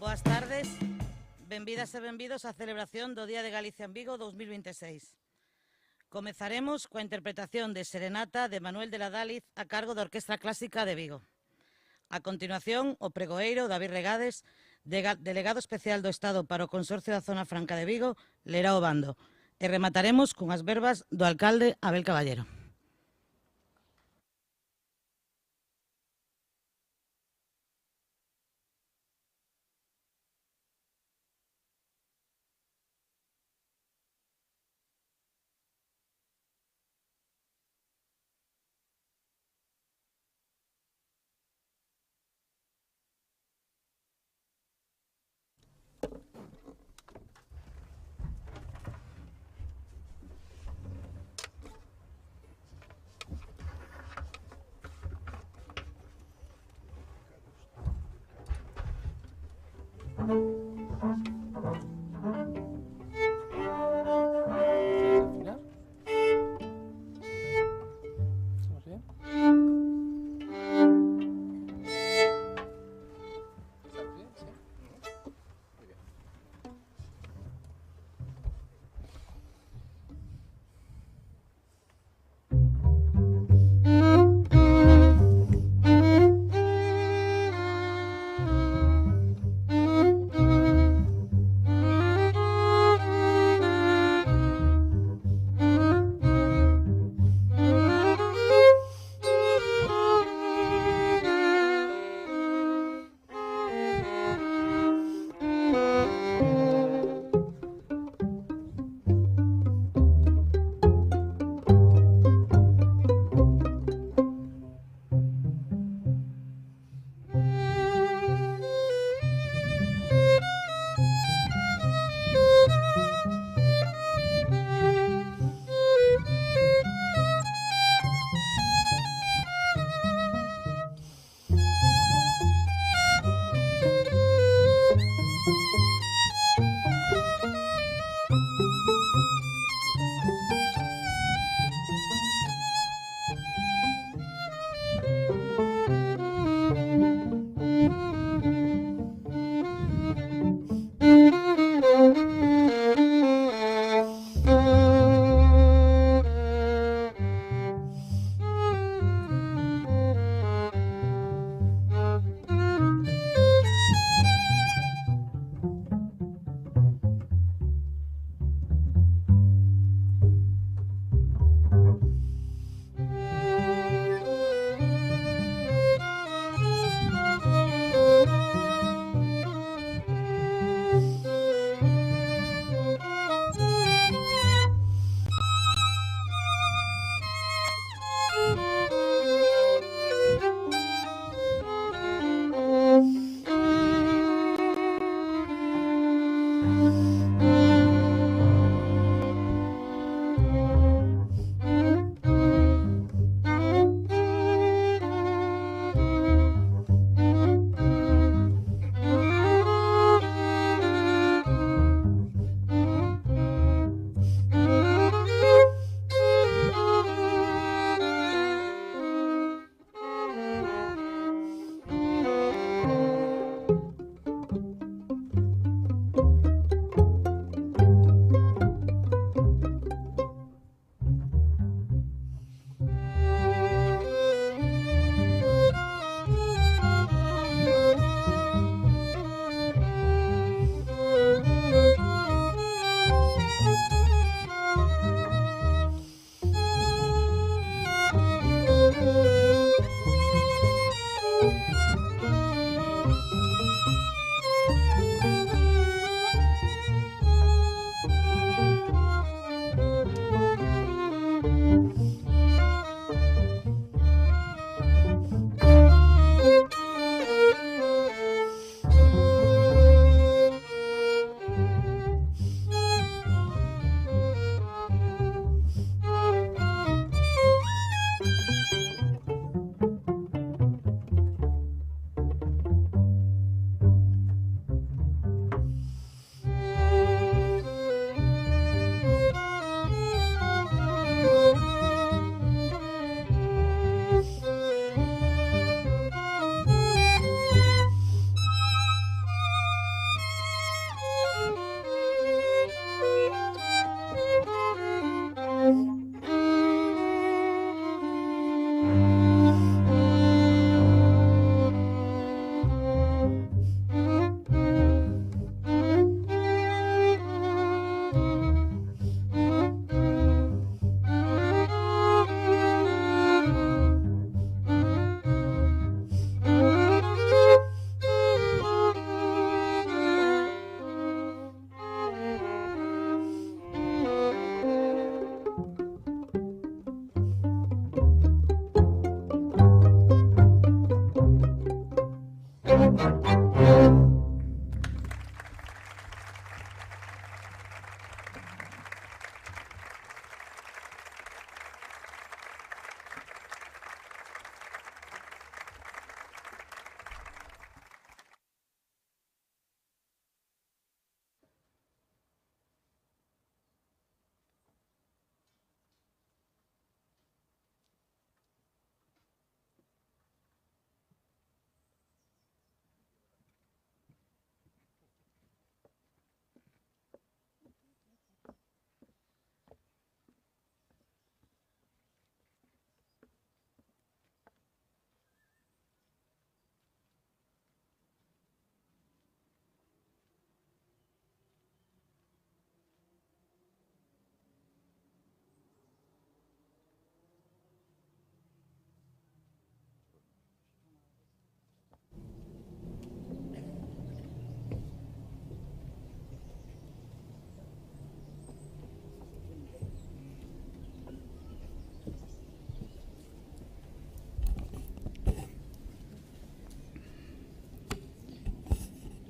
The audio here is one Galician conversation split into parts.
Boas tardes, benvidas e benvidos á celebración do Día de Galicia en Vigo 2026. Comezaremos coa interpretación de Serenata de Manuel de la Dáliz a cargo da Orquestra Clásica de Vigo. A continuación, o pregoeiro David Regades, delegado especial do Estado para o Consorcio da Zona Franca de Vigo, lerá o bando. E remataremos cunhas verbas do alcalde Abel Caballero.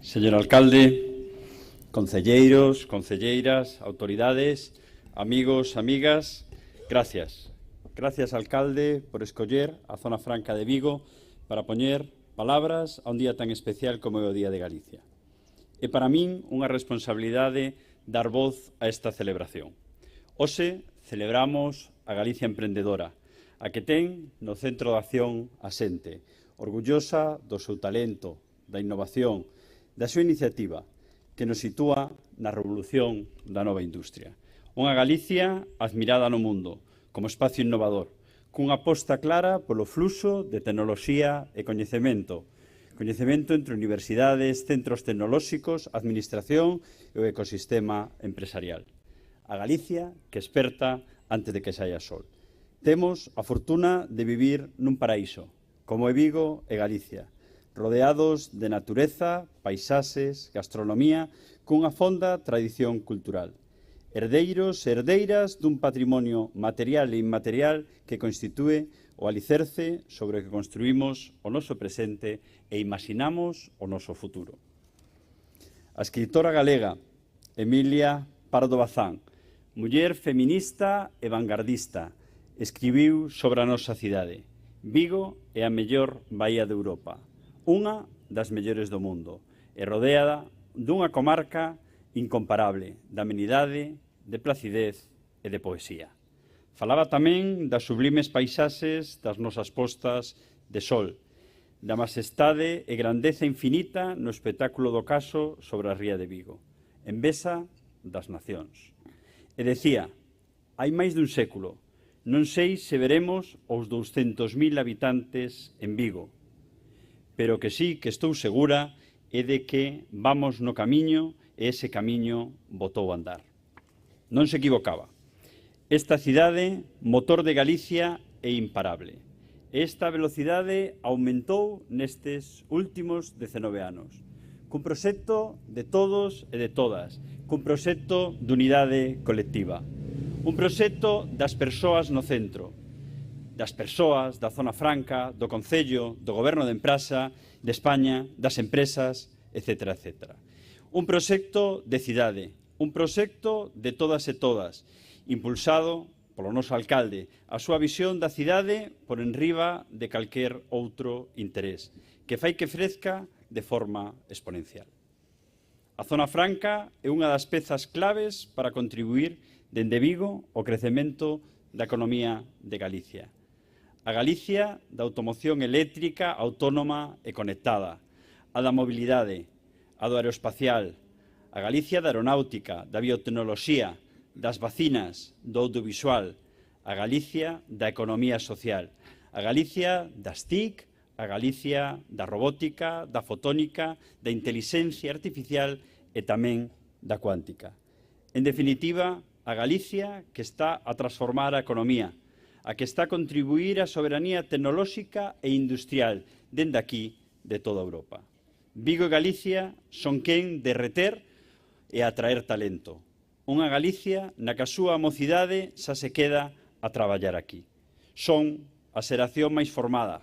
Señor alcalde, concelleiros, concelleiras, autoridades, amigos, amigas, gracias. Gracias, alcalde, por escoller a Zona Franca de Vigo para poñer palabras a un día tan especial como é o Día de Galicia. É para min unha responsabilidade dar voz a esta celebración. Hoxe celebramos a Galicia emprendedora, a que ten no centro de acción a xente, orgullosa do seu talento, da innovación, da súa iniciativa, que nos sitúa na revolución da nova industria. Unha Galicia admirada no mundo, como espacio innovador, cunha aposta clara polo fluxo de tecnoloxía e coñecemento entre universidades, centros tecnolóxicos, administración e o ecosistema empresarial. A Galicia que esperta antes de que saia sol. Temos a fortuna de vivir nun paraíso, como é Vigo e Galicia, rodeados de natureza, paisaxes, gastronomía, cunha fonda tradición cultural. Herdeiros e herdeiras dun patrimonio material e inmaterial que constitúe o alicerce sobre o que construímos o noso presente e imaginamos o noso futuro. A escritora galega Emilia Pardo Bazán, muller feminista e vanguardista, escribiu sobre a nosa cidade. Vigo é a mellor baía de Europa, unha das mellores do mundo, e rodeada dunha comarca incomparable, de amenidade, de placidez e de poesía. Falaba tamén das sublimes paisaxes das nosas postas de sol, da majestade e grandeza infinita no espectáculo do caso sobre a ría de Vigo, envexa das nacións. E decía, hai máis dun século, non sei se veremos os 200.000 habitantes en Vigo, pero que sí que estou segura é de que vamos no camiño e ese camiño botou a andar. Non se equivocaba. Esta cidade, motor de Galicia, é imparable. Esta velocidade aumentou nestes últimos 19 anos, cun proxecto de todos e de todas, cun proxecto de unidade colectiva, un proxecto das persoas no centro, das persoas, da zona franca, do Concello, do Goberno de Empresa, de España, das empresas, etc. etc. Un proxecto de cidade, un proxecto de todas e todas, impulsado polo noso alcalde, a súa visión da cidade por enriba de calquer outro interés, que fai que crezca de forma exponencial. A zona franca é unha das pezas claves para contribuir dende Vigo ao crecemento da economía de Galicia. A Galicia da automoción eléctrica, autónoma e conectada, a da mobilidade, a do aeroespacial, a Galicia da aeronáutica, da biotecnoloxía, das vacinas, do audiovisual, a Galicia da economía social, a Galicia das TIC, a Galicia da robótica, da fotónica, da intelixencia artificial e tamén da cuántica. En definitiva, a Galicia que está a transformar a economía, a que está a contribuir á soberanía tecnolóxica e industrial dende aquí de toda Europa. Vigo e Galicia son quen de reter e atraer talento. Unha Galicia na que a súa mocidade xa se queda a traballar aquí. Son a xeración máis formada,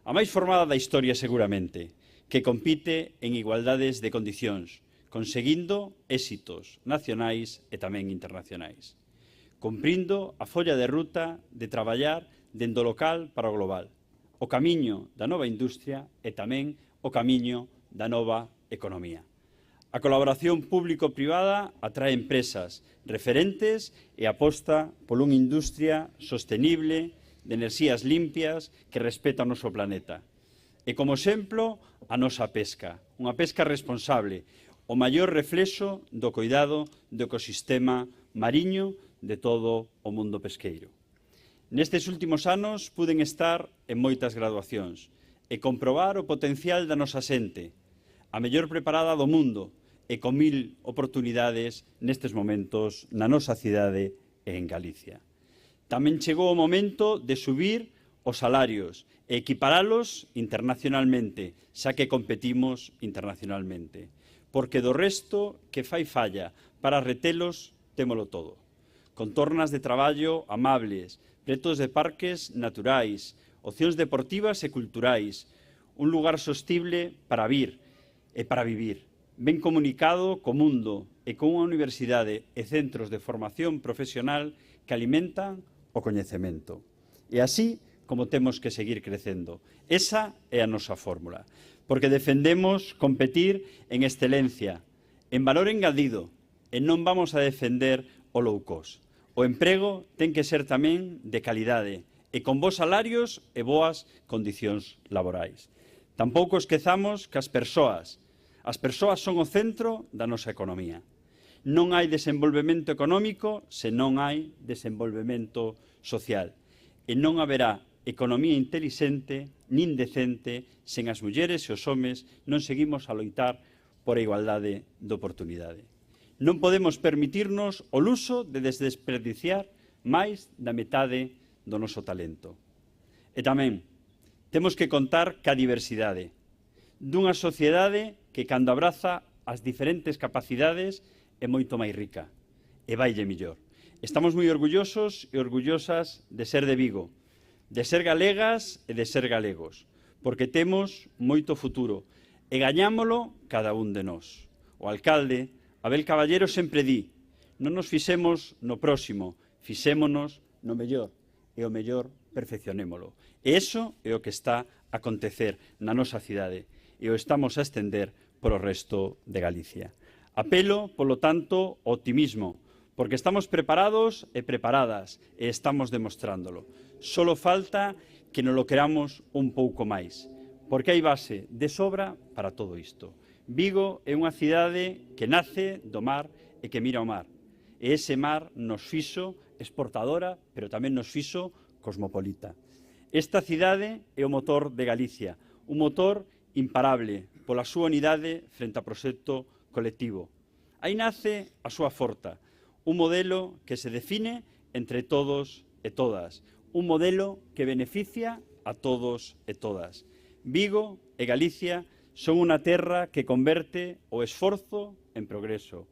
a máis formada da historia seguramente, que compite en igualdades de condicións, conseguindo éxitos nacionais e tamén internacionais, cumprindo a folla de ruta de traballar dende o local para o global, o camiño da nova industria e tamén o camiño da nova economía. A colaboración público-privada atrae empresas referentes e aposta por unha industria sostenible, de enerxías limpias, que respeta o noso planeta. E como exemplo, a nosa pesca, unha pesca responsable, o maior reflexo do coidado do ecosistema mariño de todo o mundo pesqueiro. Nestes últimos anos puden estar en moitas graduacións e comprobar o potencial da nosa xente, a mellor preparada do mundo, e con 1000 oportunidades nestes momentos na nosa cidade e en Galicia. Tamén chegou o momento de subir os salarios e equiparalos internacionalmente, xa que competimos internacionalmente. Porque do resto que fai falla para retelos, témolo todo. Contornas de traballo amables, pretos de parques naturais, opcións deportivas e culturais, un lugar sostible para vir e para vivir, ben comunicado co mundo e con unha universidade e centros de formación profesional que alimentan o coñecemento. E así como temos que seguir crecendo. Esa é a nosa fórmula, porque defendemos competir en excelencia, en valor engadido, e non vamos a defender o low cost. O emprego ten que ser tamén de calidade e con bons salarios e boas condicións laborais. Tampouco esquezamos que as persoas son o centro da nosa economía. Non hai desenvolvemento económico se non hai desenvolvemento social. E non haberá economía intelixente nin decente sen as mulleres e os homes non seguimos a loitar por a igualdade de oportunidade. Non podemos permitirnos o luxo de desperdiciar máis da metade do noso talento. E tamén temos que contar ca diversidade dunha sociedade que, cando abraza as diferentes capacidades, é moito máis rica e vaille mellor. Estamos moi orgullosos e orgullosas de ser de Vigo, de ser galegas e de ser galegos, porque temos moito futuro e gañámolo cada un de nós. O alcalde, Abel Caballero, sempre di: non nos fixemos no próximo, fixémonos no mellor, e o mellor perfeccionémolo. E iso é o que está a acontecer na nosa cidade e o estamos a estender por o resto de Galicia. Apelo, polo tanto, ao optimismo, porque estamos preparados e preparadas e estamos demostrándolo. Solo falta que nos lo queramos un pouco máis, porque hai base de sobra para todo isto. Vigo é unha cidade que nace do mar e que mira ao mar. E ese mar nos fixo exportadora, pero tamén nos fixo cosmopolita. Esta cidade é o motor de Galicia, un motor imparable pola súa unidade frente ao proxecto colectivo. Aí nace a súa forta, un modelo que se define entre todos e todas, un modelo que beneficia a todos e todas. Vigo e Galicia son unha terra que converte o esforzo en progreso,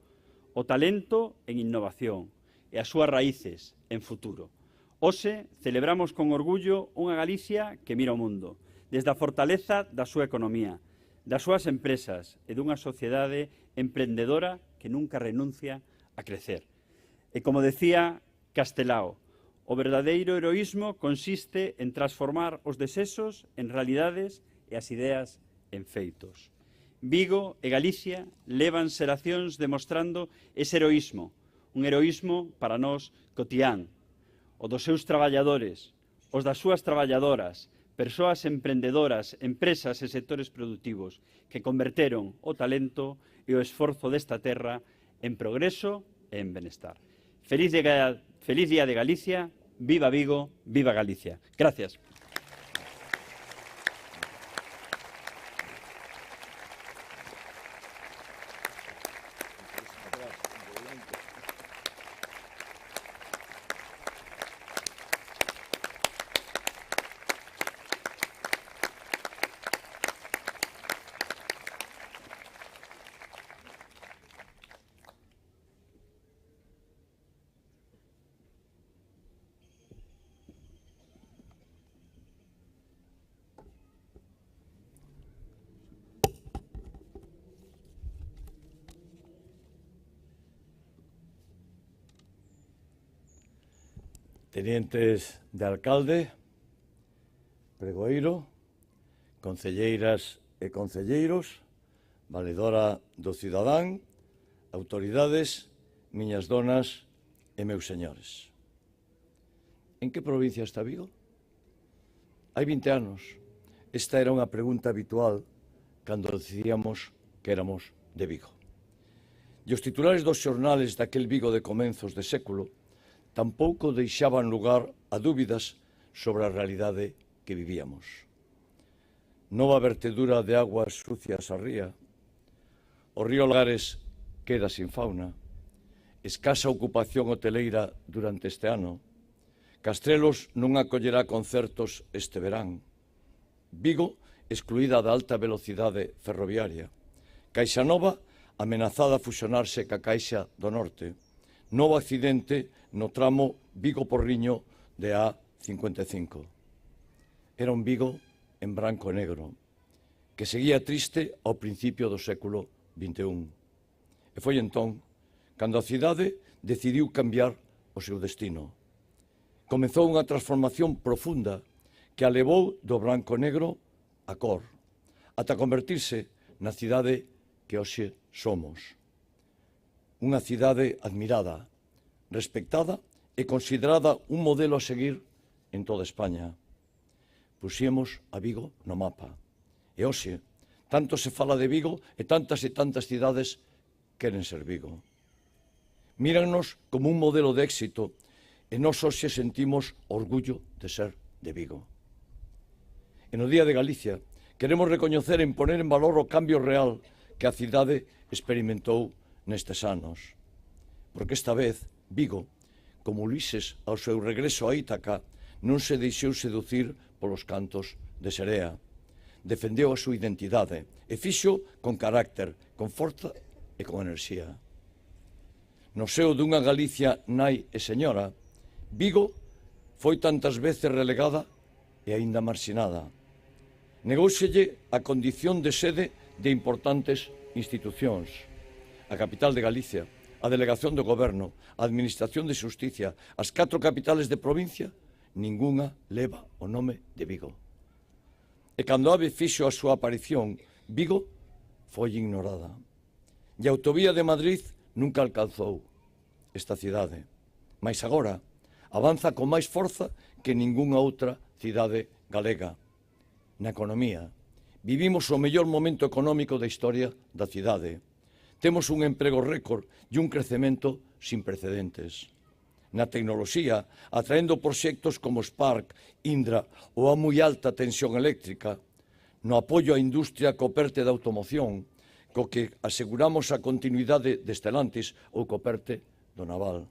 o talento en innovación e as súas raíces en futuro. Hoxe celebramos con orgullo unha Galicia que mira ao mundo, desde a fortaleza da súa economía, das súas empresas e dunha sociedade emprendedora que nunca renuncia a crecer. E como decía Castelao, o verdadeiro heroísmo consiste en transformar os desexos en realidades e as ideas en feitos. Vigo e Galicia levan xeracións demostrando ese heroísmo, un heroísmo para nós cotián, o dos seus traballadores, os das súas traballadoras, persoas emprendedoras, empresas e sectores productivos que converteron o talento e o esforzo desta terra en progreso e en benestar. Feliz Día de Galicia, viva Vigo, viva Galicia. Gracias. Tenientes de alcalde, pregoeiro, concelleiras e concelleiros, valedora do cidadán, autoridades, miñas donas e meus señores. En que provincia está Vigo? Hai 20 anos, esta era unha pregunta habitual cando decidíamos que éramos de Vigo. E os titulares dos xornales daquel Vigo de comenzos de século tampouco deixaban lugar a dúbidas sobre a realidade que vivíamos. Nova vertedura de aguas sucias a ría, o río Lagares queda sin fauna, escasa ocupación hoteleira durante este ano, Castrelos non acollerá concertos este verán, Vigo excluída da alta velocidade ferroviaria, Caixa Nova amenazada a fusionarse ca Caixa do Norte, novo accidente no tramo Vigo-Porriño de A55. Era un Vigo en branco e negro, que seguía triste ao principio do século 21. E foi entón cando a cidade decidiu cambiar o seu destino. Comezou unha transformación profunda que a levou do branco e negro a cor, ata convertirse na cidade que hoxe somos. Unha cidade admirada, respectada e considerada un modelo a seguir en toda España. Puxemos a Vigo no mapa. E hoxe, tanto se fala de Vigo e tantas cidades queren ser Vigo. Mírannos como un modelo de éxito e nós hoxe sentimos orgullo de ser de Vigo. E no Día de Galicia queremos recoñecer e poner en valor o cambio real que a cidade experimentou nestes anos. Porque esta vez Vigo, como Ulises ao seu regreso a Ítaca, non se deixou seducir polos cantos de serea. Defendeu a súa identidade e fixo con carácter, con forza e con enerxía. No seo dunha Galicia nai e señora, Vigo foi tantas veces relegada e aínda marxinada. Negóuselle a condición de sede de importantes institucións. A capital de Galicia, a Delegación do Goberno, a Administración de Xusticia, as 4 capitales de provincia, ningunha leva o nome de Vigo. E cando Ave fixo a súa aparición, Vigo foi ignorada. E a autovía de Madrid nunca alcanzou esta cidade. Mais agora avanza con máis forza que ningunha outra cidade galega. Na economía, vivimos o mellor momento económico da historia da cidade. Temos un emprego récord e un crecemento sin precedentes. Na tecnoloxía, atraendo proxectos como Spark, Indra ou a moi alta tensión eléctrica, no apoio á industria co PERTE da automoción, co que aseguramos a continuidade de Stellantis ou co PERTE do Naval.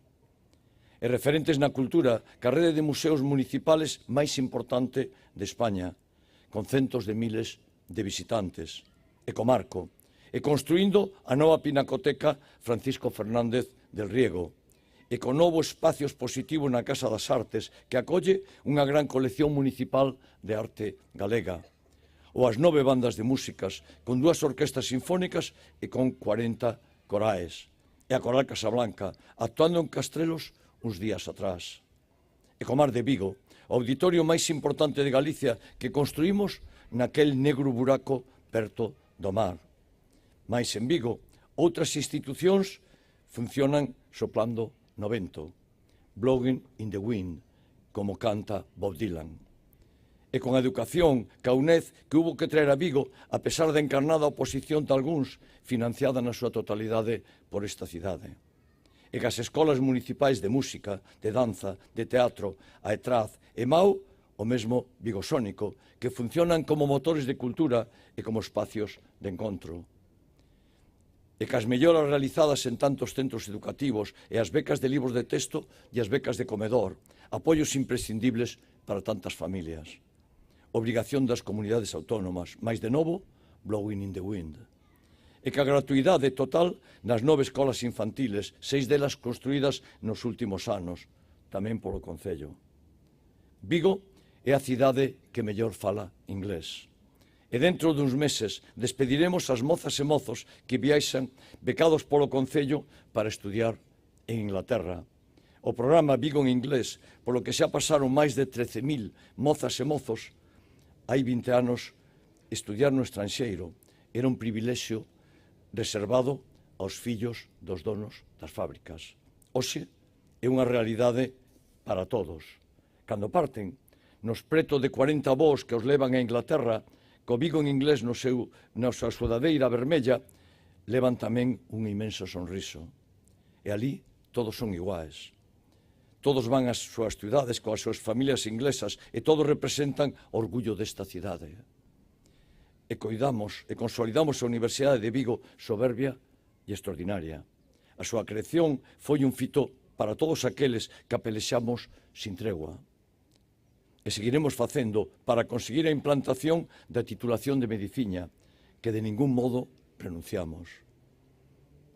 E referentes na cultura, que a rede de museos municipales máis importante de España, con centos de miles de visitantes, e comarco, e construindo a nova Pinacoteca Francisco Fernández del Riego, e con novo espacio expositivo na Casa das Artes, que acolle unha gran colección municipal de arte galega, ou as 9 bandas de músicas, con 2 orquestas sinfónicas e con 40 corais, e a Coral Casablanca, actuando en Castrelos uns días atrás. E Comar de Vigo, o auditorio máis importante de Galicia que construímos naquel negro buraco perto do mar. Mais en Vigo, outras institucións funcionan soplando no vento, blowing in the wind, como canta Bob Dylan. E con a educación, ca UNED, que hubo que traer a Vigo, a pesar da encarnada oposición de algúns, financiada na súa totalidade por esta cidade. E cas escolas municipais de música, de danza, de teatro, a ETRAZ e MAU, o mesmo Vigosónico, que funcionan como motores de cultura e como espacios de encontro. E cas melloras realizadas en tantos centros educativos e as becas de libros de texto e as becas de comedor, apoios imprescindibles para tantas familias. Obrigación das comunidades autónomas, máis de novo, blowing in the wind. E que a gratuidade total nas 9 escolas infantiles, 6 delas construídas nos últimos anos, tamén polo Concello. Vigo é a cidade que mellor fala inglés. E dentro duns meses despediremos as mozas e mozos que viaxan becados polo Concello para estudiar en Inglaterra. O programa Vigo en Inglés, polo que xa pasaron máis de 13.000 mozas e mozos, hai 20 anos estudiar no estranxeiro era un privilexio reservado aos fillos dos donos das fábricas. Hoxe é unha realidade para todos. Cando parten, nos preto de 40 voos que os levan a Inglaterra, co Vigo en Inglés na súa sudadeira vermella, levan tamén un imenso sonriso. E ali todos son iguais. Todos van ás súas cidades coas súas familias inglesas e todos representan orgullo desta cidade. E coidamos e consolidamos a Universidade de Vigo soberbia e extraordinaria. A súa creación foi un fito para todos aqueles que apelexamos sin tregua. E seguiremos facendo para conseguir a implantación da titulación de medicina, que de ningún modo renunciamos.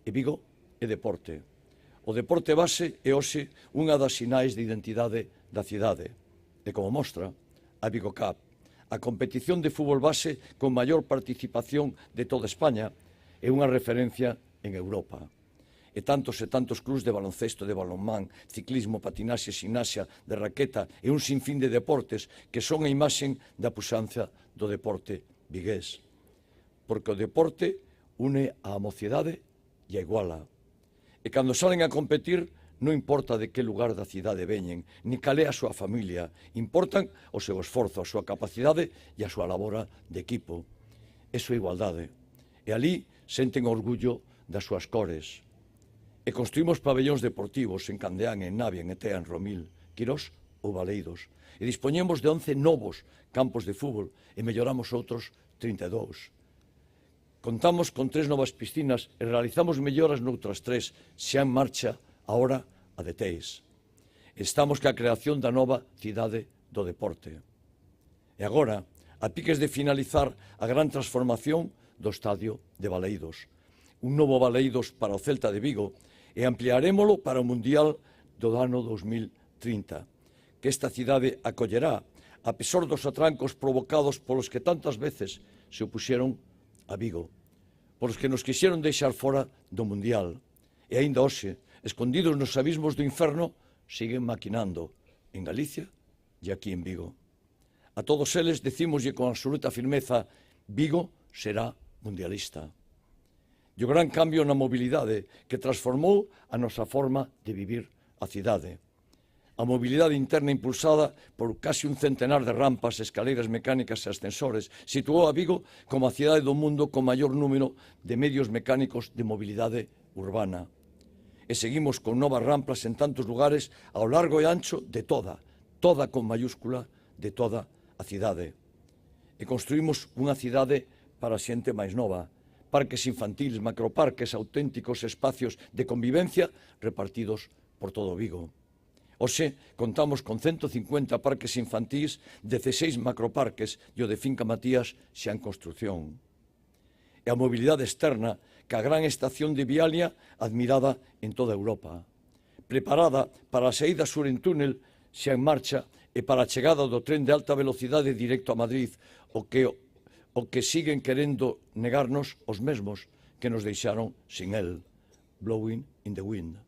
E Vigo é deporte. O deporte base é hoxe unha das sinais de identidade da cidade. E como mostra, a Vigo Cup, a competición de fútbol base con maior participación de toda España, é unha referencia en Europa. E tantos clubs de baloncesto, de balonmán, ciclismo, patinaxe, ximnasia, de raqueta e un sinfín de deportes que son a imaxen da puxanza do deporte vigués. Porque o deporte une a mocidade e a iguala. E cando salen a competir, non importa de que lugar da cidade veñen, ni cal é a súa familia, importan o seu esforzo, a súa capacidade e a súa labora de equipo. Eso é igualdade. E ali senten orgullo das súas cores. E construímos pabellóns deportivos en Candeán, en Navia, en Etea, en Romil, Quirós ou Baleidos. E dispoñemos de 11 novos campos de fútbol e melloramos outros 32. Contamos con 3 novas piscinas e realizamos melloras noutras 3, xa en marcha agora a de Teis. Estamos ca creación da nova cidade do deporte. E agora, a piques de finalizar a gran transformación do estadio de Baleidos. Un novo Baleidos para o Celta de Vigo e ampliarémolo para o Mundial do ano 2030, que esta cidade acollerá, a pesar dos atrancos provocados polos que tantas veces se opuxeron a Vigo, polos que nos quixeron deixar fora do Mundial. E aínda hoxe, escondidos nos abismos do inferno, siguen maquinando en Galicia e aquí en Vigo. A todos eles decímoslle con absoluta firmeza: Vigo será mundialista. E o gran cambio na mobilidade que transformou a nosa forma de vivir a cidade. A mobilidade interna impulsada por casi un centenar de rampas, escaleiras mecánicas e ascensores situou a Vigo como a cidade do mundo con maior número de medios mecánicos de mobilidade urbana. E seguimos con novas rampas en tantos lugares ao largo e ancho de toda con mayúscula, de toda a cidade. E construímos unha cidade para a xente máis nova, parques infantiles, macroparques, auténticos espacios de convivencia repartidos por todo Vigo. Hoxe contamos con 150 parques infantís, 16 macroparques e o de Finca Matías xa en construción. E a mobilidade externa, que a gran estación de Vialia admirada en toda Europa. Preparada para a saída sur en túnel xa en marcha e para a chegada do tren de alta velocidade directo a Madrid, o que siguen querendo negarnos os mesmos que nos deixaron sin el. Blowing in the wind.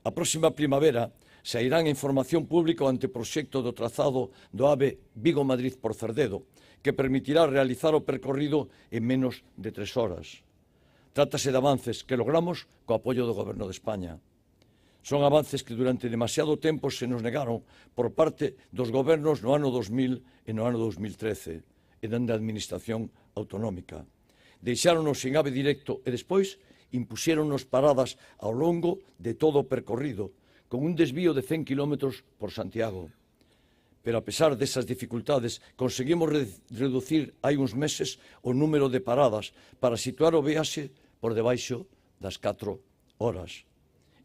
A próxima primavera sairán en información pública o anteproxecto do trazado do AVE Vigo-Madrid por Cerdedo, que permitirá realizar o percorrido en menos de 3 horas. Trátase de avances que logramos co apoio do Goberno de España. Son avances que durante demasiado tempo se nos negaron por parte dos gobernos no ano 2000 e no ano 2013, e dende a Administración Autonómica. Deixáronos sin AVE directo e despois impuxéronos paradas ao longo de todo o percorrido, con un desvío de 100 km por Santiago. Pero a pesar desas dificultades, conseguimos reducir hai uns meses o número de paradas para situar o viaxe por debaixo das 4 horas.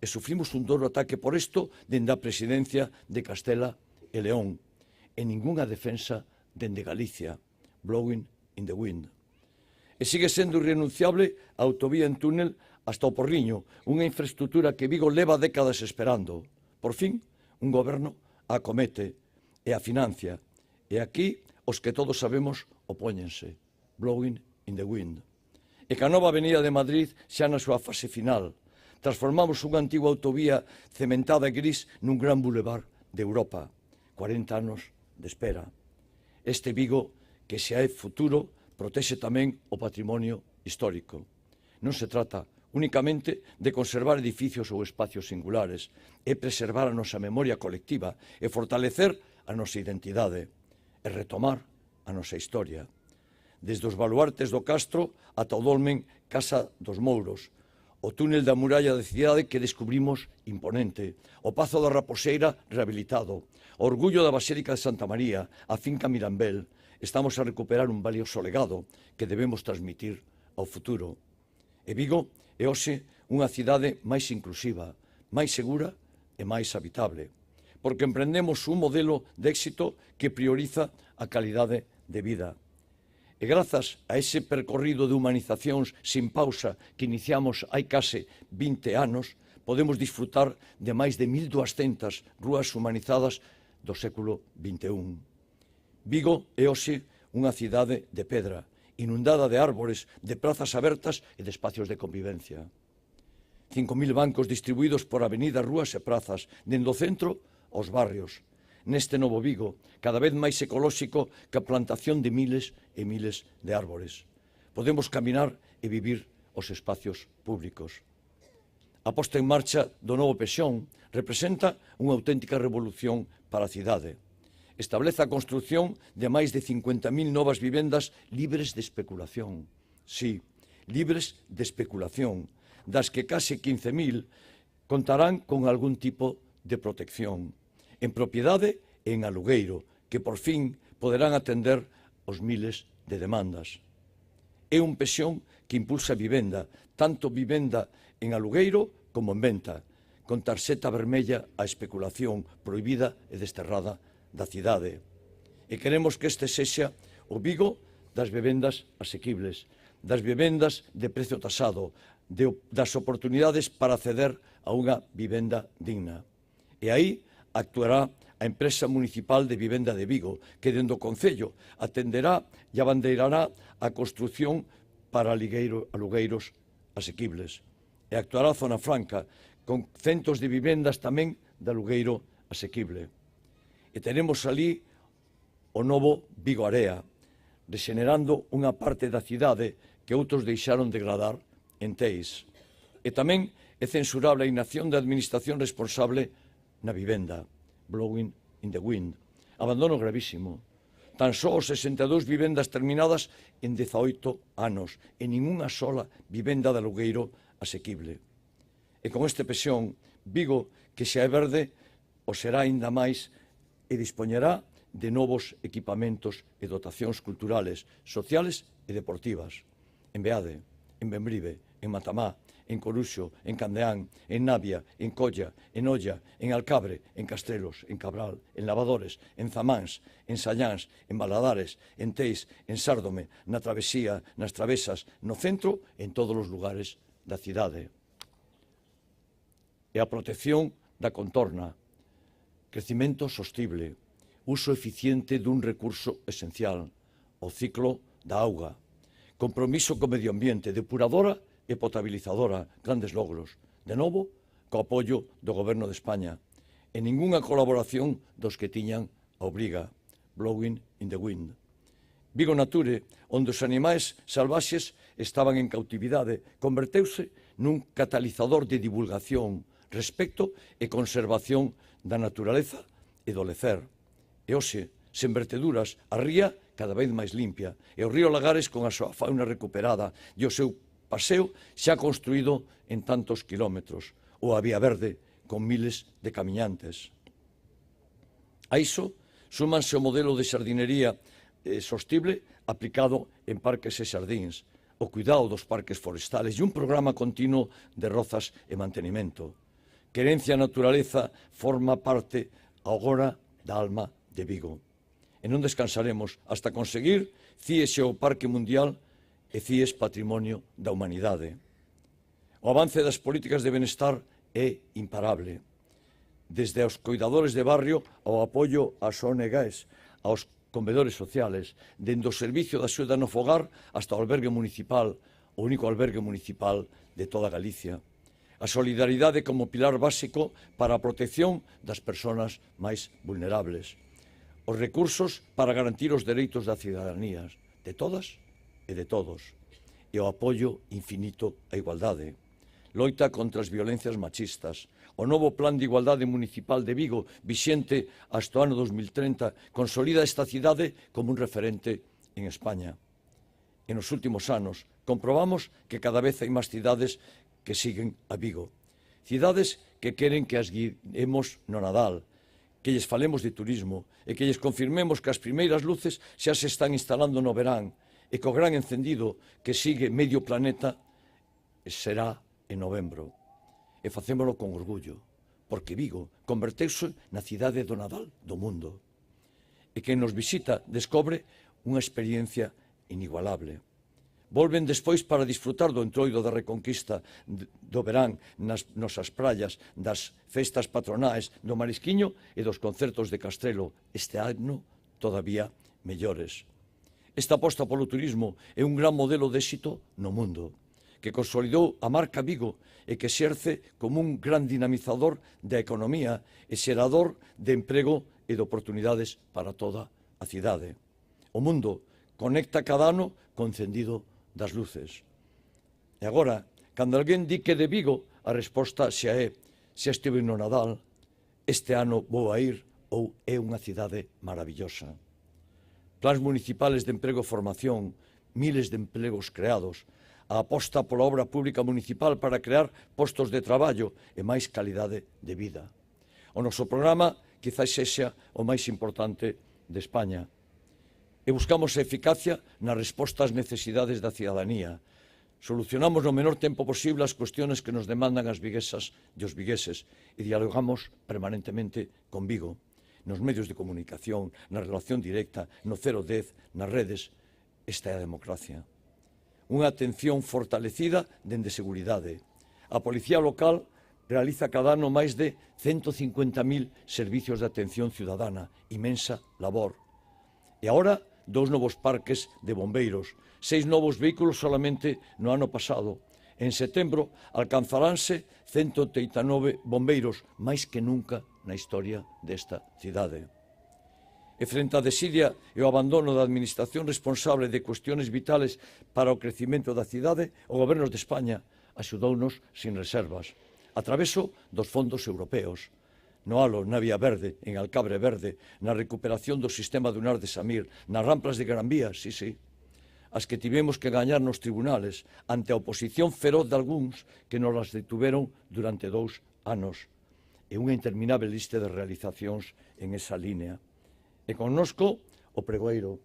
E sufrimos un duro ataque por isto dende a presidencia de Castela e León, e ningunha defensa dende Galicia. Blowing in the wind. E sigue sendo irrenunciable a autovía en túnel hasta o Porriño, unha infraestructura que Vigo leva décadas esperando. Por fin, un goberno a acomete e a financia. E aquí, os que todos sabemos, opóñense. Blowing in the wind. E que a nova avenida de Madrid xa na súa fase final. Transformamos unha antigua autovía cementada e gris nun gran bulevar de Europa. 40 anos de espera. Este Vigo, que xa é futuro, protexe tamén o patrimonio histórico. Non se trata únicamente de conservar edificios ou espacios singulares, é preservar a nosa memoria colectiva e fortalecer a nosa identidade e retomar a nosa historia. Desde os baluartes do Castro ata o dolmen Casa dos Mouros, o túnel da muralla da cidade que descubrimos imponente, o Pazo da Raposeira rehabilitado, o orgullo da Basílica de Santa María, a finca Mirambel. Estamos a recuperar un valioso legado que debemos transmitir ao futuro. E Vigo é hoxe unha cidade máis inclusiva, máis segura e máis habitable, porque emprendemos un modelo de éxito que prioriza a calidade de vida. E grazas a ese percorrido de humanizacións sin pausa que iniciamos hai case 20 anos, podemos disfrutar de máis de 1.200 rúas humanizadas do século XXI. Vigo é hoxe unha cidade de pedra, inundada de árbores, de prazas abertas e de espacios de convivencia. 5.000 bancos distribuídos por avenidas, rúas e prazas, dende o centro aos barrios. Neste novo Vigo, cada vez máis ecolóxico que a plantación de miles e miles de árbores. Podemos caminar e vivir os espacios públicos. A posta en marcha do novo Pexón representa unha auténtica revolución para a cidade. Establece a construción de máis de 50.000 novas vivendas libres de especulación. Sí, libres de especulación, das que case 15.000 contarán con algún tipo de protección, en propiedade e en alugueiro, que por fin poderán atender os miles de demandas. É un Pexón que impulsa a vivenda, tanto vivenda en alugueiro como en venta, con tarxeta vermella á especulación prohibida e desterrada da cidade. E queremos que este sexa o Vigo das vivendas asequibles, das vivendas de prezo tasado, das oportunidades para acceder a unha vivenda digna. E aí actuará a empresa municipal de vivenda de Vigo, que dende o Concello atenderá e abandeirará a construción para alugueiros asequibles. E actuará a Zona Franca, con centos de vivendas tamén de alugueiro asequible. E tenemos ali o novo Vigo Area, regenerando unha parte da cidade que outros deixaron degradar en Teis. E tamén é censurable a inacción da administración responsable na vivenda, blowing in the wind. Abandono gravísimo. Tan só 62 vivendas terminadas en 18 anos, e ninguna sola vivenda de alugueiro asequible. E con este Pexón, Vigo, que xa é verde, o será aínda máis e dispoñerá de novos equipamentos e dotacións culturales, sociales e deportivas. En Beade, en Bembrive, en Matamá, en Coruxo, en Candeán, en Navia, en Colla, en Olla, en Alcabre, en Castrelos, en Cabral, en Lavadores, en Zamáns, en Salláns, en Valadares, en Teis, en Sárdome, na Travesía, nas Travesas, no centro e en todos os lugares da cidade. E a protección da contorna, crecimento sostible, uso eficiente dun recurso esencial, o ciclo da auga, compromiso co medio ambiente, depuradora e potabilizadora, grandes logros. De novo, co apoio do Goberno de España, e ningunha colaboración dos que tiñan a obriga, blowing in the wind. Vigo Nature, onde os animais salvaxes estaban en cautividade, converteuse nun catalizador de divulgación, respecto e conservación da naturaleza e do lecer. E hoxe, sen verteduras, a ría cada vez máis limpia, e o río Lagares con a súa fauna recuperada e o seu paseo xa construído en tantos kilómetros, ou a Vía Verde con miles de camiñantes. A iso súmanse o modelo de xardinería sostible aplicado en parques e xardíns, o cuidado dos parques forestales e un programa continuo de rozas e mantenimento. Querencia a naturaleza forma parte agora da alma de Vigo. E non descansaremos hasta conseguir CIES o Parque Mundial e CIES Patrimonio da Humanidade. O avance das políticas de benestar é imparable. Desde os cuidadores de barrio ao apoio ás ONGs, aos comedores sociales, dende o servicio de axuda no fogar hasta o albergue municipal, o único albergue municipal de toda Galicia. A solidaridade como pilar básico para a protección das persoas máis vulnerables. Os recursos para garantir os dereitos das ciudadanías, de todas e de todos. E o apoio infinito á igualdade. Loita contra as violencias machistas. O novo Plan de Igualdade Municipal de Vigo, vixente hasta o ano 2030, consolida esta cidade como un referente en España. E nos últimos anos comprobamos que cada vez hai máis cidades que siguen a Vigo. Cidades que queren que as guiemos no Nadal, que lles falemos de turismo e que lles confirmemos que as primeiras luces xa se están instalando no verán e co gran encendido que sigue medio planeta será en novembro. E facémolo con orgullo, porque Vigo converteuse na cidade do Nadal do mundo. E quen nos visita descobre unha experiencia inigualable. Volven despois para disfrutar do entroido da Reconquista do verán nas nosas praias, das festas patronais do Marisquiño e dos concertos de Castrelo, este ano todavía mellores. Esta aposta polo turismo é un gran modelo de éxito no mundo, que consolidou a marca Vigo e que exerce como un gran dinamizador da economía e xerador de emprego e de oportunidades para toda a cidade. O mundo conecta cada ano co encendido das luces. E agora, cando alguén di que de Vigo, a resposta xa é: xa estive no Nadal, este ano vou a ir, ou é unha cidade maravillosa. Plans municipales de emprego e formación, miles de empregos creados, a aposta pola obra pública municipal para crear postos de traballo e máis calidade de vida. O noso programa quizás sexa o máis importante de España. E buscamos a eficacia na resposta ás necesidades da cidadanía. Solucionamos no menor tempo posible as cuestiones que nos demandan as viguesas e os vigueses e dialogamos permanentemente con Vigo, nos medios de comunicación, na relación directa, no 010, nas redes. Esta é a democracia. Unha atención fortalecida dende seguridade. A Policía Local realiza cada ano máis de 150.000 servicios de atención ciudadana, imensa labor. E agora, 2 novos parques de bombeiros, 6 novos vehículos solamente no ano pasado. En setembro alcanzaránse 189 bombeiros, máis que nunca na historia desta cidade. E frente á desidia e o abandono da administración responsable de cuestiones vitales para o crecimento da cidade, o Goberno de España axudounos sin reservas, a traveso dos fondos europeos. No Halo, na Vía Verde, en Alcabre Verde, na recuperación do sistema dunar de Samir, nas ramplas de Gran Vía, sí, as que tivemos que gañar nos tribunales ante a oposición feroz de algúns que nos las detuveron durante 2 anos. E unha interminable lista de realizacións en esa línea. E connosco o pregoeiro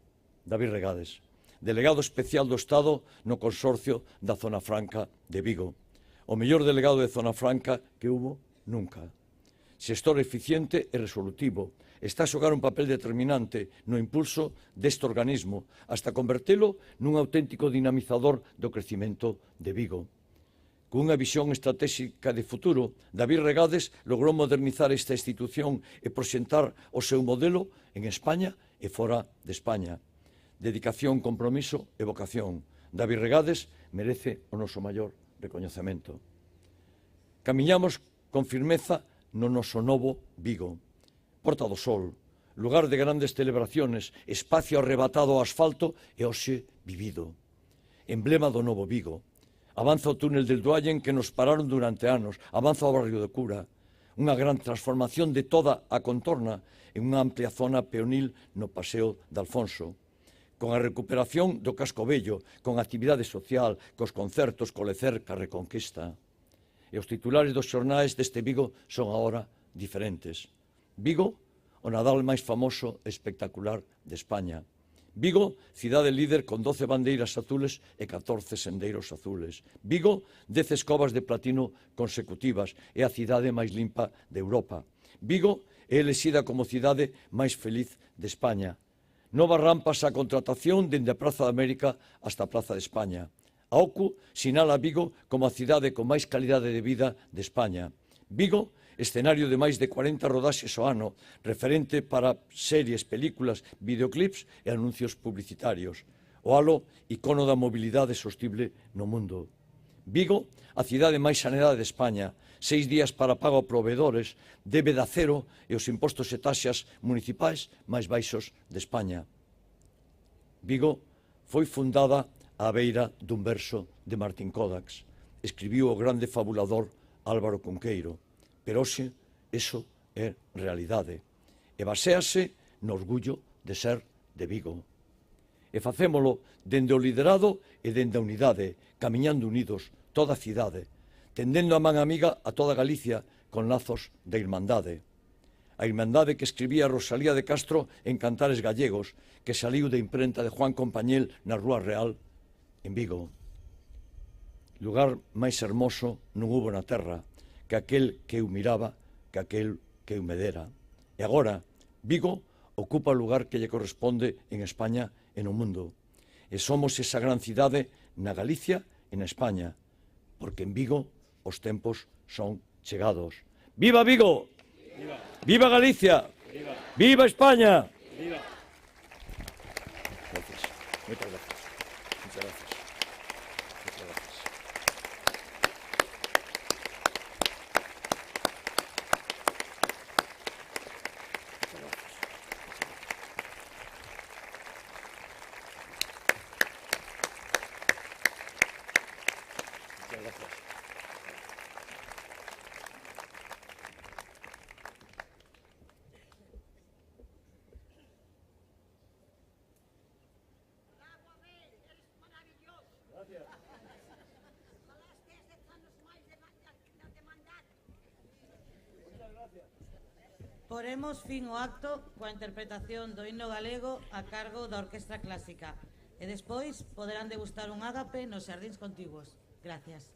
David Regades, delegado especial do Estado no consorcio da Zona Franca de Vigo. O mellor delegado de Zona Franca que hubo nunca. Xestor eficiente e resolutivo. Está a xogar un papel determinante no impulso deste organismo hasta convertelo nun auténtico dinamizador do crecimento de Vigo. Cunha visión estratégica de futuro, David Regades logrou modernizar esta institución e proxentar o seu modelo en España e fora de España. Dedicación, compromiso e vocación. David Regades merece o noso maior recoñecemento. Camiñamos con firmeza no noso novo Vigo. Porta do Sol, lugar de grandes celebraciones, espacio arrebatado ao asfalto e hoxe vivido. Emblema do novo Vigo. Avanza o túnel del Duallen que nos pararon durante anos, avanza o barrio de Cura, unha gran transformación de toda a contorna en unha amplia zona peonil no Paseo de Alfonso, con a recuperación do Casco Vello, con a actividade social, cos concertos, co Lecer, ca Reconquista. E os titulares dos xornais deste Vigo son agora diferentes. Vigo, o Nadal máis famoso e espectacular de España. Vigo, cidade líder con 12 bandeiras azules e 14 sendeiros azules. Vigo, 10 escobas de platino consecutivas, é a cidade máis limpa de Europa. Vigo é elexida como cidade máis feliz de España. Novas rampas á contratación dende a Praza de América hasta a Praza de España. A OCU sinala Vigo como a cidade con máis calidade de vida de España. Vigo, escenario de máis de 40 rodaxes ao ano, referente para series, películas, videoclips e anuncios publicitarios. O Halo, icono da mobilidade sostible no mundo. Vigo, a cidade máis saneada de España, 6 días para pago a proveedores, débeda cero e os impostos e taxas municipais máis baixos de España. Vigo foi fundada á beira dun verso de Martín Codax. Escribiu o grande fabulador Álvaro Cunqueiro. Pero hoxe, eso é realidade. E baséase no orgullo de ser de Vigo. E facémolo dende o liderado e dende a unidade, camiñando unidos, toda a cidade, tendendo a man amiga a toda Galicia con lazos de irmandade. A irmandade que escribía Rosalía de Castro en Cantares Gallegos, que saliu de imprenta de Juan Compañel na Rúa Real, en Vigo. Lugar máis hermoso non hubo na terra, que aquel que eu miraba, que aquel que eu me dera. E agora, Vigo ocupa o lugar que lle corresponde en España e no mundo. E somos esa gran cidade na Galicia e na España, porque en Vigo os tempos son chegados. ¡Viva Vigo! ¡Viva! ¡Viva Galicia! ¡Viva! ¡Viva España! ¡Viva! Gracias. Muchas gracias. Muchas gracias. Muchas gracias. Muchas gracias. Poremos fin ao acto coa interpretación do himno galego a cargo da Orquestra Clásica e despois poderán degustar un ágape nos xardíns contiguos. Gracias.